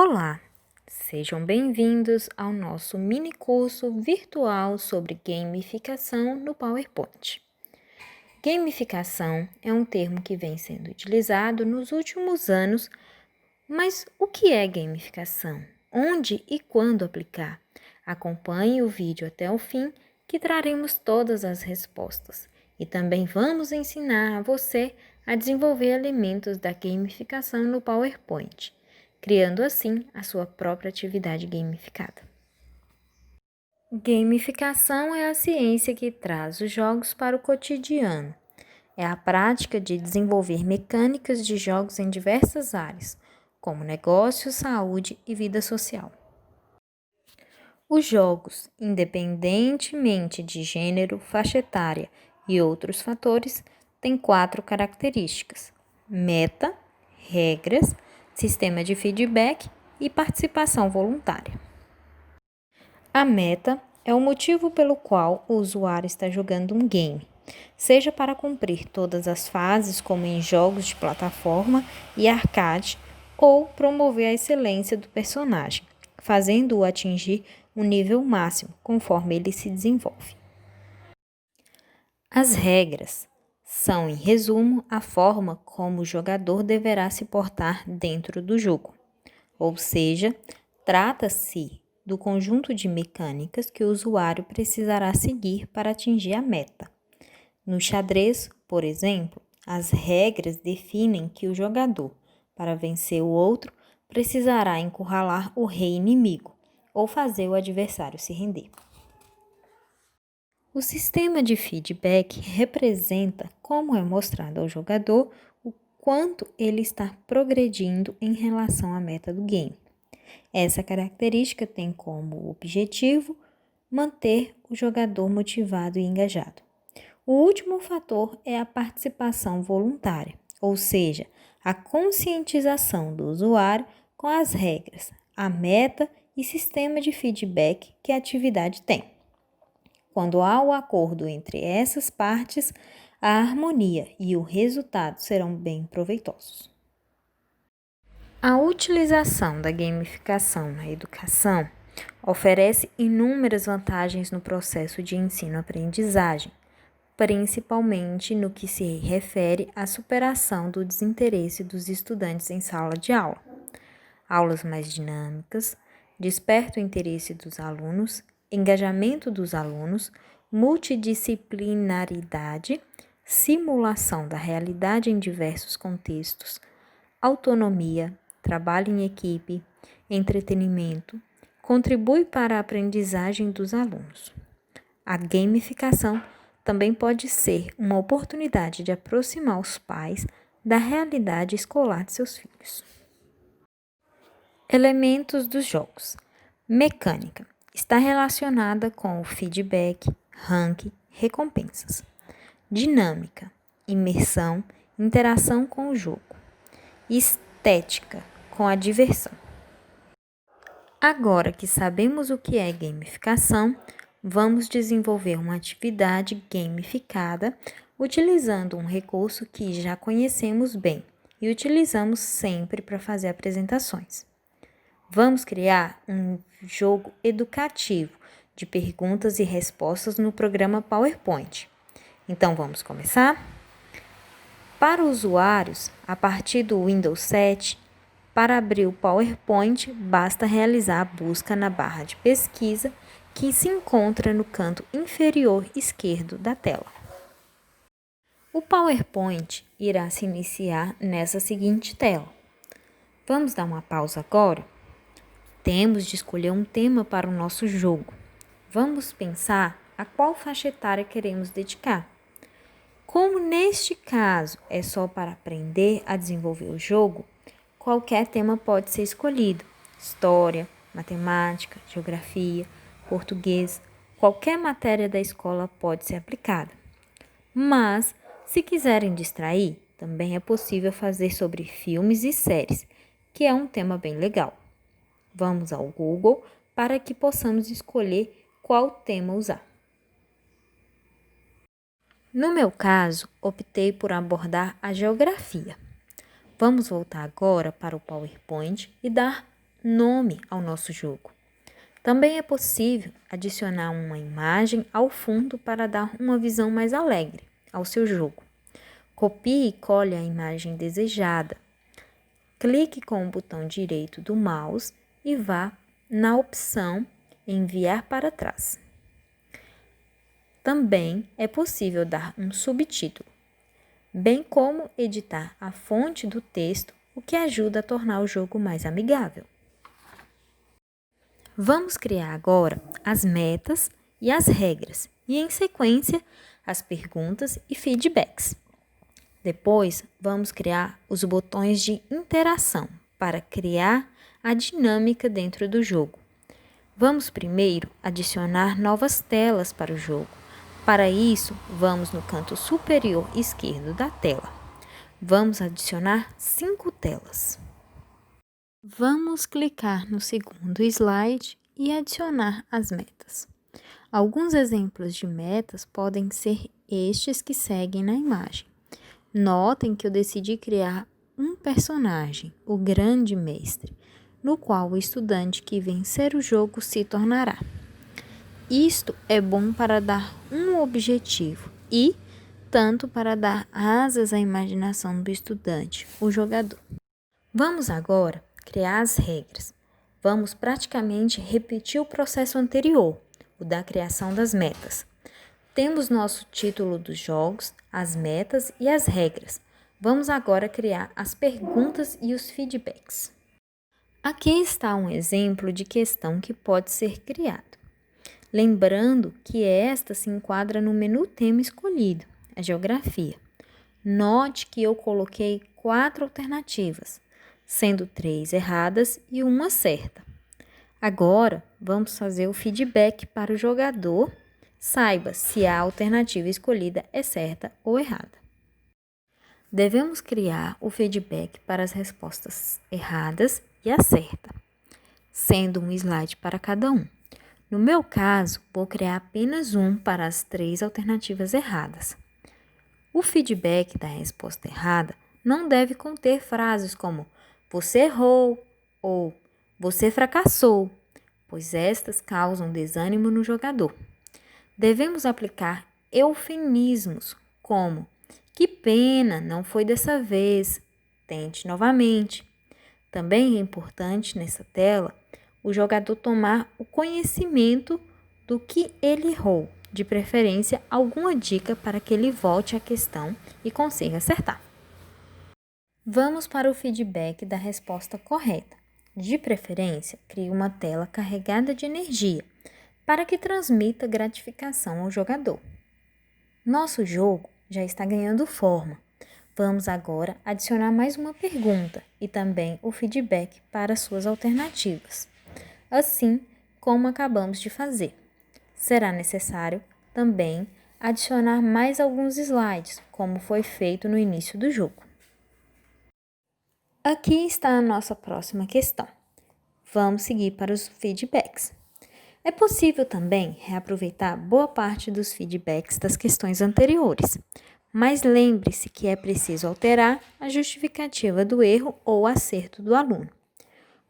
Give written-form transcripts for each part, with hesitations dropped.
Olá, sejam bem-vindos ao nosso mini curso virtual sobre gamificação no PowerPoint. Gamificação é um termo que vem sendo utilizado nos últimos anos, mas o que é gamificação? Onde e quando aplicar? Acompanhe o vídeo até o fim que traremos todas as respostas e também vamos ensinar a você a desenvolver elementos da gamificação no PowerPoint, criando assim a sua própria atividade gamificada. Gamificação é a ciência que traz os jogos para o cotidiano. É a prática de desenvolver mecânicas de jogos em diversas áreas, como negócio, saúde e vida social. Os jogos, independentemente de gênero, faixa etária e outros fatores, têm 4 características: meta, regras, sistema de feedback e participação voluntária. A meta é o motivo pelo qual o usuário está jogando um game, seja para cumprir todas as fases, como em jogos de plataforma e arcade, ou promover a excelência do personagem, fazendo-o atingir um nível máximo conforme ele se desenvolve. As regras são, em resumo, a forma como o jogador deverá se portar dentro do jogo, ou seja, trata-se do conjunto de mecânicas que o usuário precisará seguir para atingir a meta. No xadrez, por exemplo, as regras definem que o jogador, para vencer o outro, precisará encurralar o rei inimigo ou fazer o adversário se render. O sistema de feedback representa como é mostrado ao jogador o quanto ele está progredindo em relação à meta do game. Essa característica tem como objetivo manter o jogador motivado e engajado. O último fator é a participação voluntária, ou seja, a conscientização do usuário com as regras, a meta e sistema de feedback que a atividade tem. Quando há o acordo entre essas partes, a harmonia e o resultado serão bem proveitosos. A utilização da gamificação na educação oferece inúmeras vantagens no processo de ensino-aprendizagem, principalmente no que se refere à superação do desinteresse dos estudantes em sala de aula. Aulas mais dinâmicas, desperta o interesse dos alunos, engajamento dos alunos, multidisciplinaridade, simulação da realidade em diversos contextos, autonomia, trabalho em equipe, entretenimento, contribui para a aprendizagem dos alunos. A gamificação também pode ser uma oportunidade de aproximar os pais da realidade escolar de seus filhos. Elementos dos jogos. Mecânica. Está relacionada com o feedback, ranking, recompensas. Dinâmica. Imersão, interação com o jogo. Estética, com a diversão. Agora que sabemos o que é gamificação, vamos desenvolver uma atividade gamificada utilizando um recurso que já conhecemos bem e utilizamos sempre para fazer apresentações. Vamos criar um jogo educativo de perguntas e respostas no programa PowerPoint. Então, vamos começar? Para usuários, a partir do Windows 7, para abrir o PowerPoint, basta realizar a busca na barra de pesquisa que se encontra no canto inferior esquerdo da tela. O PowerPoint irá se iniciar nessa seguinte tela. Vamos dar uma pausa agora? Temos de escolher um tema para o nosso jogo. Vamos pensar a qual faixa etária queremos dedicar. Como neste caso é só para aprender a desenvolver o jogo, qualquer tema pode ser escolhido: história, matemática, geografia, português, qualquer matéria da escola pode ser aplicada. Mas, se quiserem distrair, também é possível fazer sobre filmes e séries, que é um tema bem legal. Vamos ao Google para que possamos escolher qual tema usar. No meu caso, optei por abordar a geografia. Vamos voltar agora para o PowerPoint e dar nome ao nosso jogo. Também é possível adicionar uma imagem ao fundo para dar uma visão mais alegre ao seu jogo. Copie e cole a imagem desejada. Clique com o botão direito do mouse e vá na opção Enviar para trás. Também é possível dar um subtítulo, bem como editar a fonte do texto, o que ajuda a tornar o jogo mais amigável. Vamos criar agora as metas e as regras e, em sequência, as perguntas e feedbacks. Depois, vamos criar os botões de interação para criar a dinâmica dentro do jogo. Vamos primeiro adicionar novas telas para o jogo. Para isso, vamos no canto superior esquerdo da tela. Vamos adicionar 5 telas. Vamos clicar no segundo slide e adicionar as metas. Alguns exemplos de metas podem ser estes que seguem na imagem. Notem que eu decidi criar um personagem, o Grande Mestre, no qual o estudante que vencer o jogo se tornará. Isto é bom para dar um objetivo e tanto para dar asas à imaginação do estudante, o jogador. Vamos agora criar as regras. Vamos praticamente repetir o processo anterior, o da criação das metas. Temos nosso título dos jogos, as metas e as regras. Vamos agora criar as perguntas e os feedbacks. Aqui está um exemplo de questão que pode ser criado. Lembrando que esta se enquadra no menu tema escolhido, a geografia. Note que eu coloquei 4 alternativas, sendo 3 erradas e uma certa. Agora, vamos fazer o feedback para o jogador. Saiba se a alternativa escolhida é certa ou errada. Devemos criar o feedback para as respostas erradas e a certa, sendo um slide para cada um. No meu caso, vou criar apenas um para as 3 alternativas erradas. O feedback da resposta errada não deve conter frases como "você errou" ou "você fracassou", pois estas causam desânimo no jogador. Devemos aplicar eufemismos como "que pena, não foi dessa vez, tente novamente". Também é importante nessa tela o jogador tomar o conhecimento do que ele errou, de preferência alguma dica para que ele volte à questão e consiga acertar. Vamos para o feedback da resposta correta. De preferência, crie uma tela carregada de energia para que transmita gratificação ao jogador. Nosso jogo já está ganhando forma. Vamos agora adicionar mais uma pergunta e também o feedback para suas alternativas, assim como acabamos de fazer. Será necessário também adicionar mais alguns slides, como foi feito no início do jogo. Aqui está a nossa próxima questão. Vamos seguir para os feedbacks. É possível também reaproveitar boa parte dos feedbacks das questões anteriores, mas lembre-se que é preciso alterar a justificativa do erro ou acerto do aluno.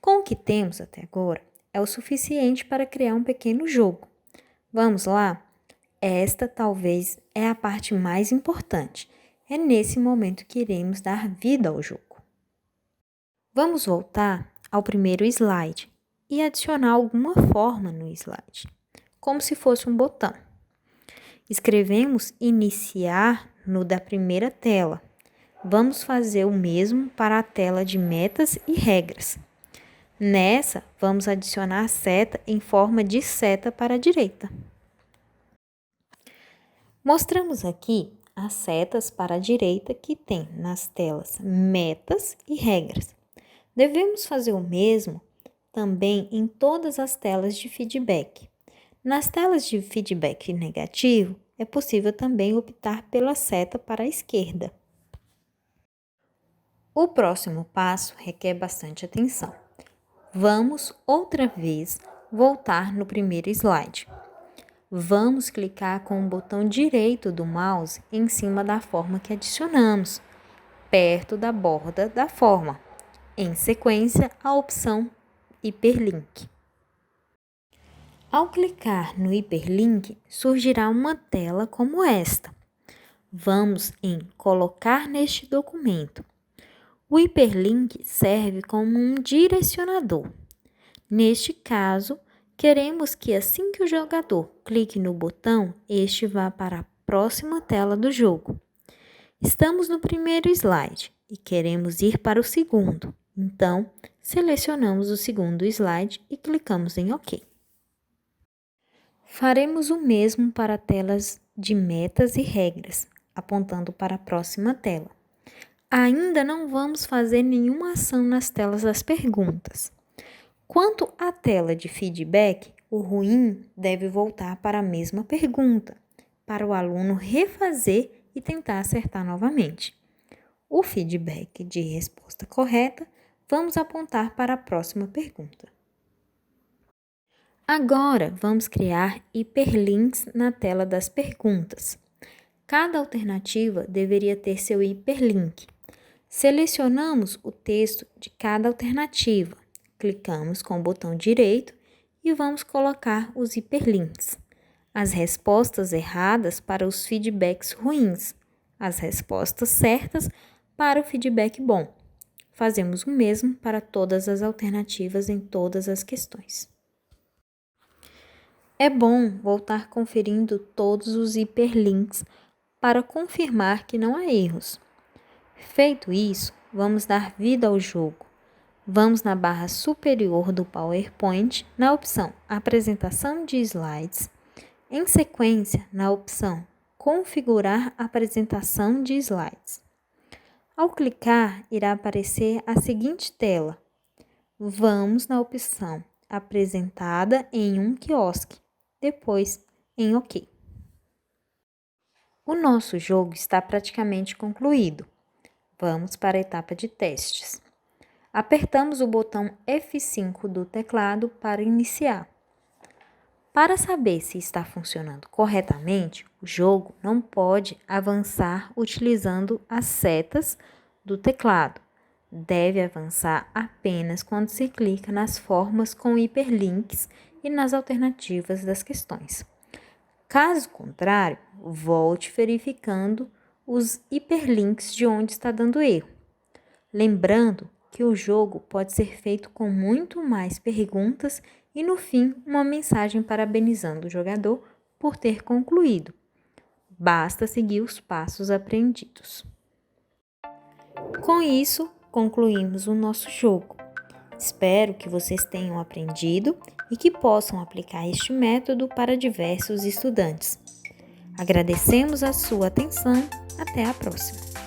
Com o que temos até agora, é o suficiente para criar um pequeno jogo. Vamos lá? Esta talvez é a parte mais importante. É nesse momento que iremos dar vida ao jogo. Vamos voltar ao primeiro slide e adicionar alguma forma no slide, como se fosse um botão. Escrevemos iniciar no da primeira tela. Vamos fazer o mesmo para a tela de metas e regras. Nessa, vamos adicionar seta em forma de seta para a direita. Mostramos aqui as setas para a direita que tem nas telas metas e regras. Devemos fazer o mesmo também em todas as telas de feedback. Nas telas de feedback negativo, é possível também optar pela seta para a esquerda. O próximo passo requer bastante atenção. Vamos outra vez voltar no primeiro slide. Vamos clicar com o botão direito do mouse em cima da forma que adicionamos, perto da borda da forma. Em sequência, a opção hiperlink. Ao clicar no hiperlink, surgirá uma tela como esta. Vamos em Colocar neste documento. O hiperlink serve como um direcionador. Neste caso, queremos que assim que o jogador clique no botão, este vá para a próxima tela do jogo. Estamos no primeiro slide e queremos ir para o segundo. Então, selecionamos o segundo slide e clicamos em OK. Faremos o mesmo para telas de metas e regras, apontando para a próxima tela. Ainda não vamos fazer nenhuma ação nas telas das perguntas. Quanto à tela de feedback, o ruim deve voltar para a mesma pergunta, para o aluno refazer e tentar acertar novamente. O feedback de resposta correta, vamos apontar para a próxima pergunta. Agora, vamos criar hiperlinks na tela das perguntas. Cada alternativa deveria ter seu hiperlink. Selecionamos o texto de cada alternativa, clicamos com o botão direito e vamos colocar os hiperlinks. As respostas erradas para os feedbacks ruins, as respostas certas para o feedback bom. Fazemos o mesmo para todas as alternativas em todas as questões. É bom voltar conferindo todos os hiperlinks para confirmar que não há erros. Feito isso, vamos dar vida ao jogo. Vamos na barra superior do PowerPoint, na opção Apresentação de slides. Em sequência, na opção Configurar apresentação de slides. Ao clicar, irá aparecer a seguinte tela. Vamos na opção Apresentada em um quiosque, depois em OK. O nosso jogo está praticamente concluído. Vamos para a etapa de testes. Apertamos o botão F5 do teclado para iniciar. Para saber se está funcionando corretamente, o jogo não pode avançar utilizando as setas do teclado. Deve avançar apenas quando se clica nas formas com hiperlinks e nas alternativas das questões. Caso contrário, volte verificando os hiperlinks de onde está dando erro. Lembrando que o jogo pode ser feito com muito mais perguntas e, no fim, uma mensagem parabenizando o jogador por ter concluído. Basta seguir os passos aprendidos. Com isso, concluímos o nosso jogo. Espero que vocês tenham aprendido e que possam aplicar este método para diversos estudantes. Agradecemos a sua atenção. Até a próxima!